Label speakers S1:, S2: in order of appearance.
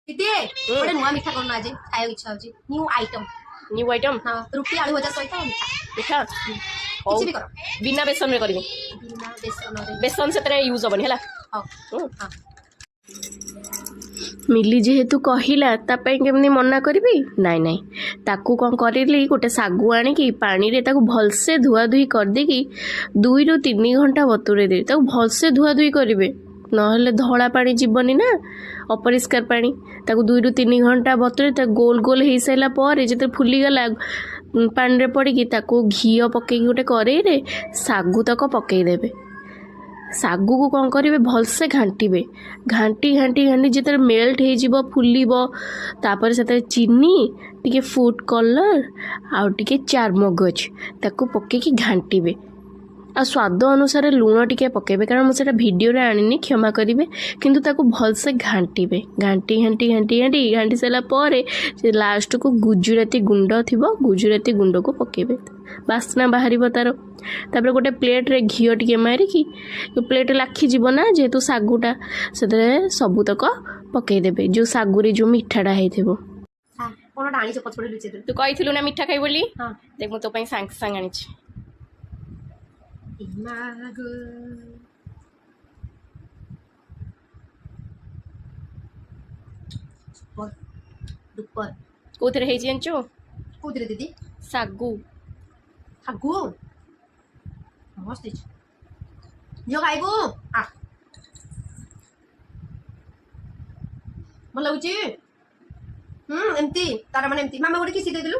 S1: दीदी गोटे नुआ मिठा करना आज खाया इच्छा होची न्यू आइटम हां रुटी आलू भजा सहित
S2: मिठा
S1: किछि भी करो
S2: बिना बेसन में करबी
S1: बिना
S2: बेसन से तेरे यूज होबनी हला
S1: हां हां
S2: मिली जेहेतु कहला तापाई केमनी मना करी नाई नाई ताकू कौन करी गोटे सागु आଣିकी पानी रे ताकू भलसे धुआ धुई कर देकी 2 ରୁ 3 घंटा बतुरे दे ताकू भलसे धुआ धुई करिवे नहले धला पानी जीवनी ना अपरिष्कार पानी ताकू 2 ରୁ 3 घंटा बतुरे ता गोल गोल हो सारा पर जब फुली गला पानी रे पड़ी ताकू घी पकई गोटे कड़े रे सागु तक पकई देबे सागु को कौन करेंगे भलसे घांटे घांटी घांटी घांटी जिते मेल्ट हो तापर से चीनी टिके फूड कलर आउ टिके चारमगज ताकू पकईकी घांटे आ स्वाद अनुसार लुण टिके पकेबे कारण मुझे वीडियो रे आनिनी क्षमा करेंगे किंतु ताकू भलसे घांटे घांटी घांटी घांटी घांटी घांटी सारा पर लास्ट को गुजराती गुंड थी गुजराती गुंड को पकेबे बास्ना बाहर तार तापर गोटे प्लेट रे घी टिके मारिकी प्लेट लाखी जीव ना जेहेतु सागुटा से सबुतक पकईदेवे जो सागुरे जो मिठाटा हो तू कही ना मिठा खाई बोली देख मु तो सांग सांग आनी कौन है जानचु
S1: कोदरे दीदी
S2: सागु
S1: सागु मस्त जो खाइबू आ भल लगुची एमती तार माने एमती मामा गोटे किसी दे दिलु